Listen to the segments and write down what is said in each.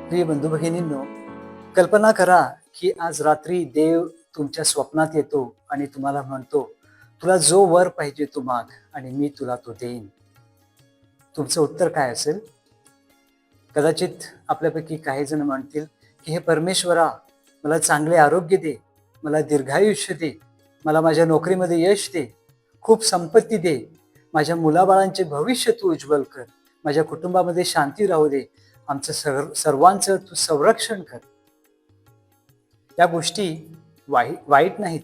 प्रिय बंधू भगिनींनो, कल्पना करा की आज रात्री देव तुमच्या स्वप्नात येतो आणि तुम्हाला म्हणतो, तुला जो वर पाहिजे तो माग आणि मी तुला तो देईन. तुमचं उत्तर काय असेल? कदाचित आपल्यापैकी काही जण म्हणतील की हे परमेश्वरा, मला चांगले आरोग्य दे, मला दीर्घायुष्य दे, मला माझ्या नोकरीमध्ये यश दे, खूप संपत्ती दे, माझ्या मुलाबाळांचे भविष्य तू उज्ज्वल कर, माझ्या कुटुंबामध्ये शांती राहू दे, आमचं सर्वांचं तू संरक्षण कर. या गोष्टी वाईट नाहीत.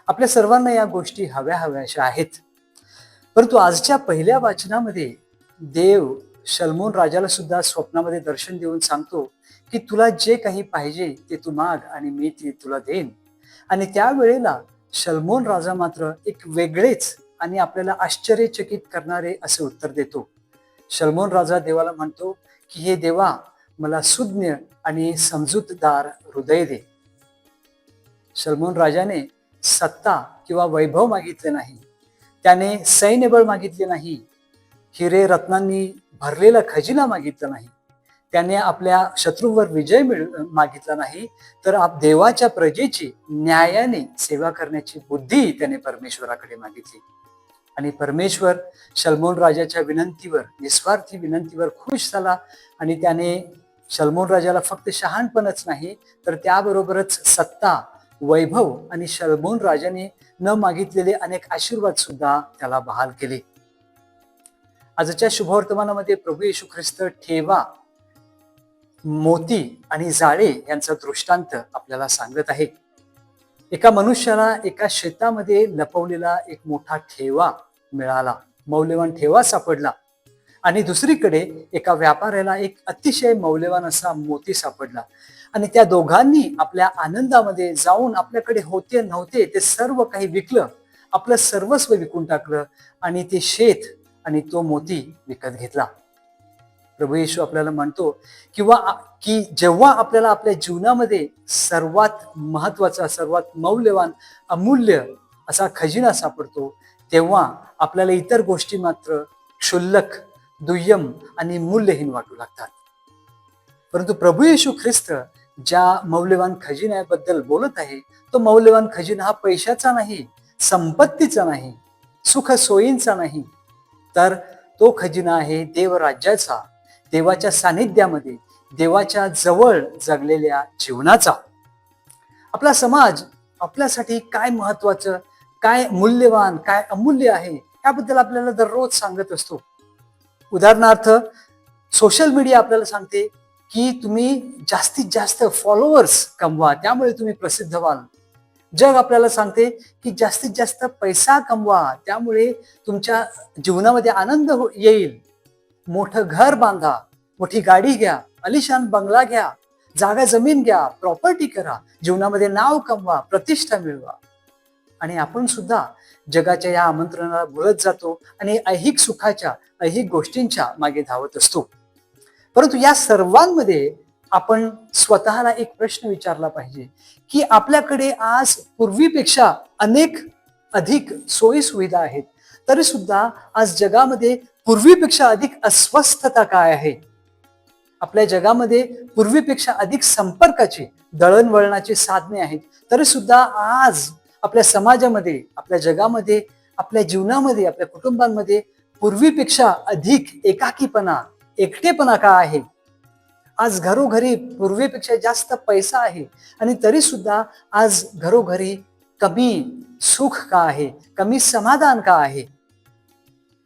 आपल्या सर्वांना या गोष्टी हव्याशा आहेत. परंतु आजच्या पहिल्या वाचनामध्ये देव शलमोन राजाला सुद्धा स्वप्नामध्ये दर्शन देऊन सांगतो की तुला जे काही पाहिजे ते तू माग आणि मी ते तुला देईन. आणि त्यावेळेला शलमोन राजा मात्र एक वेगळेच आणि आपल्याला आश्चर्यचकित करणारे असे उत्तर देतो. शलमोन राजा देवाला म्हणतो की हे देवा, मला सुज्ञ आणि समजूतदार हृदय दे. शलमोन राजाने सत्ता किंवा वैभव मागितले नाही, त्याने सैन्यबळ मागितले नाही, हिरे रत्नांनी भरलेला खजिना मागितला नाही, त्याने आपल्या शत्रूवर विजय मागितला नाही, तर देवाच्या प्रजेची न्यायाने सेवा करण्याची बुद्धी त्याने परमेश्वराकडे मागितली. आणि परमेश्वर शलमोन राजाच्या विनंतीवर, निस्वार्थी विनंतीवर खुश झाला आणि त्याने शलमोन राजाला फक्त शहाणपणच नाही तर त्याबरोबरच सत्ता, वैभव आणि शलमोन राजाने न मागितलेले अनेक आशीर्वाद सुद्धा त्याला बहाल केले. आजच्या शुभवर्तमानामध्ये प्रभू येशू ख्रिस्त ठेवा, मोती आणि जाळे यांचा दृष्टांत आपल्याला सांगत आहे. एका मनुष्याला एका शेतामध्ये लपवलेला एक मोठा ठेवा मिळाला, मौल्यवान ठेवा सापडला. आणि दुसरीकडे एका व्यापाऱ्याला एक अतिशय मौल्यवान असा मोती सापडला. आणि त्या दोघांनी आपल्या आनंदामध्ये जाऊन आपल्याकडे होते नव्हते ते सर्व काही विकलं, आपलं सर्वस्व विकून टाकलं आणि ते शेत आणि तो मोती विकत घेतला. प्रभू येशू आपल्याला म्हणतो की जेव्हा आपल्याला आपल्या जीवनामध्ये सर्वात महत्वाचा, सर्वात मौल्यवान, अमूल्य असा खजिना सापडतो, तेव्हा आपल्याला इतर गोष्टी मात्र क्षुल्लक, दुय्यम आणि मूल्यहीन वाटू लागतात. परंतु प्रभू येशू ख्रिस्त ज्या मौल्यवान खजिन्याबद्दल बोलत आहे, तो मौल्यवान खजिना हा पैशाचा नाही, संपत्तीचा नाही, सुख सोयींचा नाही, तर तो खजिना आहे देवराज्याचा, देवाच्या सानिध्यामध्ये, देवाच्या जवळ जगलेल्या जीवनाचा. आपला समाज आपल्यासाठी काय महत्वाचं, काय मूल्यवान, काय अमूल्य आहे याबद्दल आपल्याला दररोज सांगत असतो. उदाहरणार्थ, सोशल मीडिया आपल्याला सांगते की तुम्ही जास्तीत जास्त फॉलोअर्स कमवा, त्यामुळे तुम्ही प्रसिद्ध व्हाल. जग आपल्याला सांगते की जास्तीत जास्त पैसा कमवा, त्यामुळे तुमच्या जीवनामध्ये आनंद येईल. मोठं घर बांधा, मोठी गाडी घ्या, आलिशान बंगला घ्या, जागा जमीन घ्या, प्रॉपर्टी करा, जीवनामध्ये नाव कमवा, प्रतिष्ठा मिळवा. आणि आपण सुद्धा जगाच्या या आमंत्रणाला बोलत जातो आणि ऐहिक सुखाच्या, ऐहिक गोष्टींच्या मागे धावत असतो. परंतु या सर्वांमध्ये आपण स्वतःला एक प्रश्न विचारला पाहिजे की आपल्याकडे आज पूर्वीपेक्षा अधिक सोयी सुविधा आहेत, तरी सुद्धा आज जगामध्ये पूर्वीपेक्षा अधिक अस्वस्थता काय आहे? आपल्या जगामध्ये पूर्वीपेक्षा अधिक संपर्काची, दळणवळणाची साधने आहेत, तरी सुद्धा आज आपल्या समाजामध्ये, आपल्या जगामध्ये, आपल्या जीवनामध्ये, आपल्या कुटुंबांमध्ये पूर्वीपेक्षा अधिक एकाकीपणा, एकटेपणा का आहे? आज घरोघरी पूर्वीपेक्षा जास्त पैसा आहे आणि तरी सुद्धा आज घरोघरी कमी सुख का आहे, कमी समाधान का आहे?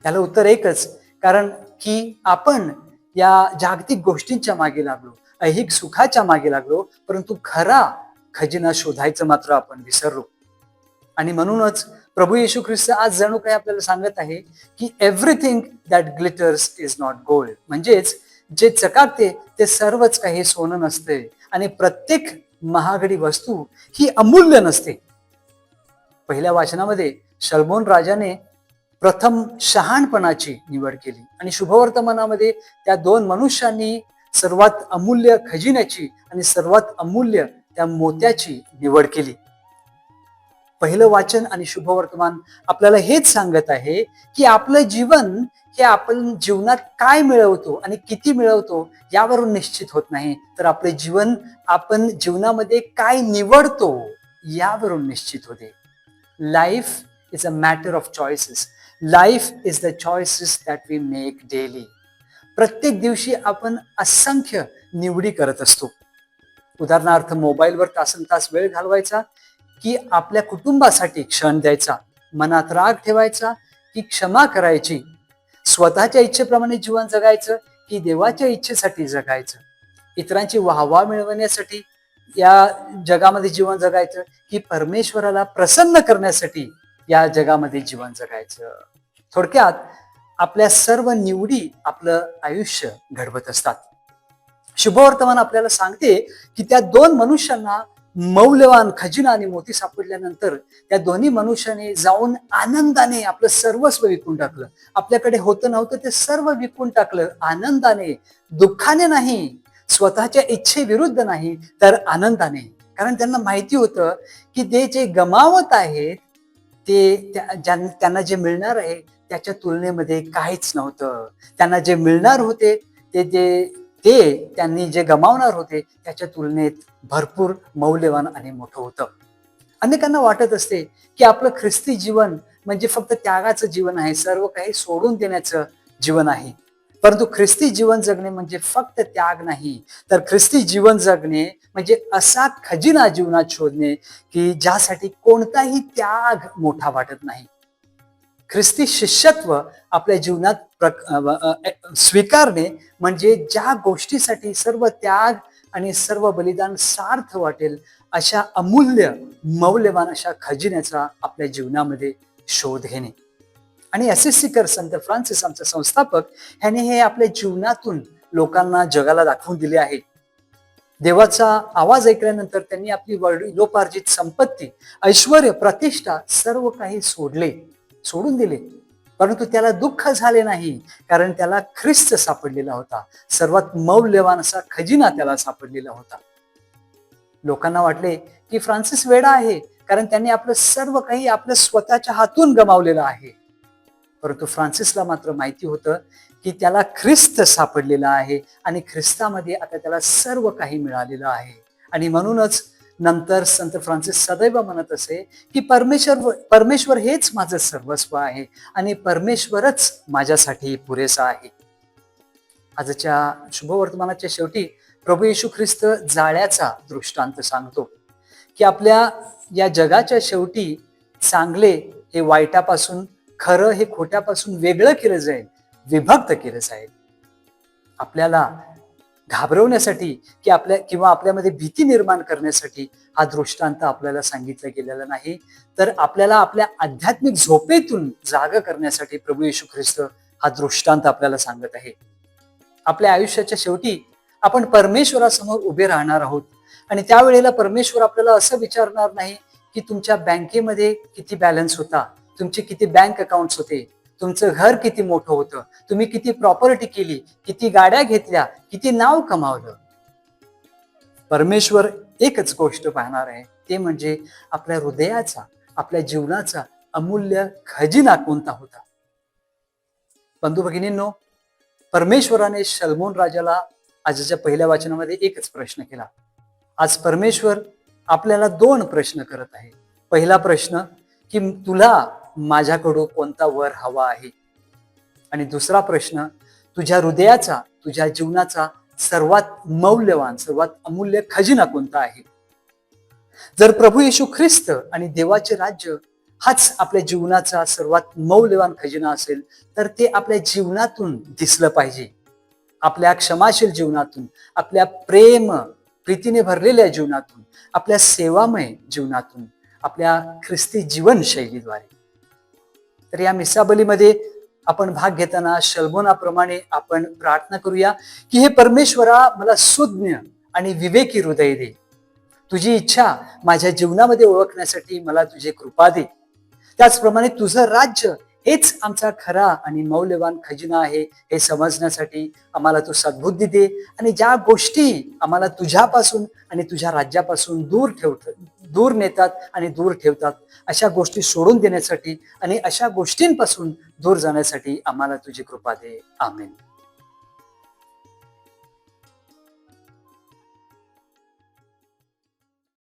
त्याला उत्तर एकच, कारण की आपण या जागतिक गोष्टींच्या मागे लागलो, ऐहिक सुखाच्या मागे लागलो, परंतु खरा खजिना शोधायचं मात्र आपण विसरलो. आणि म्हणूनच प्रभू येशू ख्रिस्त आज जणू काही आपल्याला सांगत आहे की everything that glitters is not gold, म्हणजेच जे चकाकते ते सर्वच काही सोनं नसते आणि प्रत्येक महागडी वस्तू ही अमूल्य नसते. पहिल्या वाचनामध्ये शलमोन राजाने प्रथम शहाणपणाची निवड केली आणि शुभवर्तमानामध्ये त्या दोन मनुष्यांनी सर्वात अमूल्य खजिन्याची आणि सर्वात अमूल्य त्या मोत्याची निवड केली. पहिलं वाचन आणि शुभवर्तमान आपल्याला हेच सांगत आहे की आपलं जीवन हे आपण जीवनात काय मिळवतो आणि किती मिळवतो यावरून निश्चित होत नाही, तर आपले जीवन आपण जीवनामध्ये काय निवडतो यावरून निश्चित होते. Life is a matter of choices. Life is the choices that we make daily. प्रत्येक दिवशी आपण असंख्य निवडी करत असतो. उदाहरणार्थ मोबाईलवर तासनतास वेळ घालवायचा की आपल्या कुटुंबासाठी क्षण द्यायचा, मनात राग ठेवायचा की क्षमा करायची, स्वतःच्या इच्छेप्रमाणे जीवन जगायचं की देवाच्या इच्छेसाठी जगायचं, इतरांची वाहवा मिळवण्यासाठी या जगामध्ये जीवन जगायचं की परमेश्वराला प्रसन्न करण्यासाठी या जगामध्ये जीवन जगायचं. थोडक्यात आपल्या सर्व निवडी आपलं आयुष्य घडवत असतात. शुभवर्तमान आपल्याला सांगते की त्या दोन मनुष्यांना मौल्यवान खजिना आणि मोती सापडल्यानंतर त्या दोन्ही मनुष्याने जाऊन आनंदाने आपलं सर्वस्व विकून टाकलं. आपल्याकडे होतं नव्हतं ते सर्व विकून टाकलं आनंदाने, दुःखाने नाही, स्वतःच्या इच्छेविरुद्ध नाही, तर आनंदाने. कारण त्यांना माहिती होतं की ते जे गमावत आहेत ते त्यांना जे मिळणार आहे त्याच्या तुलनेमध्ये काहीच नव्हतं. त्यांना जे मिळणार होते ते त्यांनी जे गमावणार होते त्याच्या तुलनेत भरपूर मौल्यवान आणि मोठं होतं. अनेकांना वाटत असते की आपलं ख्रिस्ती जीवन म्हणजे फक्त त्यागाचं जीवन आहे, सर्व काही सोडून देण्याचं जीवन आहे. परंतु ख्रिस्ती जीवन जगणे म्हणजे फक्त त्याग नाही, तर ख्रिस्ती जीवन जगणे म्हणजे असा खजिना जीवनात शोधणे की ज्यासाठी कोणताही त्याग मोठा वाटत नाही. ख्रिस्ती शिष्यत्व आपल्या जीवनात स्वीकारणे म्हणजे ज्या गोष्टीसाठी सर्व त्याग आणि सर्व बलिदान सार्थ वाटेल अशा अमूल्य मौल्यवान अशा खजिन्याचा आपल्या जीवनामध्ये शोध घेणे. आणि असिस्टिकर संत फ्रान्सिस आमचा संस्थापक ह्याने हे आपल्या जीवनातून लोकांना जगाला दाखवून दिले आहे. देवाचा आवाज ऐकल्यानंतर त्यांनी आपली वडिलोपार्जित संपत्ती, ऐश्वर्य, प्रतिष्ठा सर्व काही सोडून दिले. परंतु त्याला दुःख झाले नाही, कारण त्याला ख्रिस्त सापडलेला होता. सर्वात मौल्यवान असा खजिना त्याला सापडलेला होता. लोकांना वाटले की फ्रान्सिस वेडा आहे, कारण त्यांनी आपलं सर्व काही आपल्या स्वतःच्या हातून गमावलेलं आहे. परंतु फ्रान्सिसला मात्र माहिती होतं की त्याला ख्रिस्त सापडलेला आहे आणि ख्रिस्तामध्ये आता त्याला सर्व काही मिळालेलं आहे. आणि म्हणूनच नंतर संत फ्रान्सिस सदैव म्हणत असे की परमेश्वर हेच माझं सर्वस्व आहे आणि परमेश्वरच माझ्यासाठी पुरेसा आहे. आजच्या शुभवर्तमानाच्या शेवटी प्रभू येशू ख्रिस्त जाळ्याचा दृष्टांत सांगतो की आपल्या या जगाच्या शेवटी चांगले हे वाईटापासून, खरं हे खोट्यापासून वेगळं केलं जाईल, विभक्त केलं जाईल. आपल्याला घाबरवण्यासाठी किंवा आपल्यामध्ये भीती निर्माण करण्यासाठी हा दृष्टांत आपल्याला सांगितला गेलेला नाही, तर आपल्याला आपल्या आध्यात्मिक झोपेतून जाग करण्यासाठी प्रभू येशू ख्रिस्त हा दृष्टांत आपल्याला सांगत आहे. आपल्या आयुष्याच्या शेवटी आपण परमेश्वरासमोर उभे राहणार आहोत आणि त्यावेळेला परमेश्वर आपल्याला असं विचारणार नाही की तुमच्या बँकेमध्ये किती बॅलन्स होता, तुमचे किती बँक अकाउंट्स होते, तुमचं घर किती मोठं होतं, तुम्ही किती प्रॉपर्टी केली, किती गाड्या घेतल्या, किती नाव कमावलं. परमेश्वर एकच गोष्ट पाहणार आहे, ते म्हणजे आपल्या हृदयाचा, आपल्या जीवनाचा अमूल्य खजिना कोणता होता. बंधू भगिनींनो, परमेश्वराने शलमोन राजाला आजच्या पहिल्या वाचनामध्ये एकच प्रश्न केला. आज परमेश्वर आपल्याला 2 प्रश्न करत आहे. पहिला प्रश्न की तुला माझ्याकडून कोणता वर हवा आहे, आणि दुसरा प्रश्न तुझ्या हृदयाचा, तुझ्या जीवनाचा सर्वात मौल्यवान, सर्वात अमूल्य खजिना कोणता आहे. जर प्रभू येशू ख्रिस्त आणि देवाचे राज्य हाच आपल्या जीवनाचा सर्वात मौल्यवान खजिना असेल, तर ते आपल्या जीवनातून दिसलं पाहिजे. आपल्या क्षमाशील जीवनातून, आपल्या प्रीतीने भरलेल्या जीवनातून, आपल्या सेवामय जीवनातून, आपल्या ख्रिस्ती जीवनशैलीद्वारे. तर या मिसाबलीमध्ये आपण भाग घेताना शलमोनाप्रमाणे आपण प्रार्थना करूया की हे परमेश्वरा, मला सुज्ञ आणि विवेकी हृदय दे. तुझी इच्छा माझ्या जीवनामध्ये ओळखण्यासाठी मला तुझी कृपा दे. त्याचप्रमाणे तुझं राज्य हेच आमचा खरा आणि मौल्यवान खजिना आहे हे समजण्यासाठी आम्हाला तू सद्बुद्धी दे. आणि ज्या गोष्टी आम्हाला तुझ्यापासून आणि तुझ्या राज्यापासून दूर नेतात आणि दूर ठेवतात, अशा गोष्टी सोडून देण्यासाठी आणि अशा गोष्टींपासून दूर जाण्यासाठी आम्हाला तुझी कृपा दे. आमेन.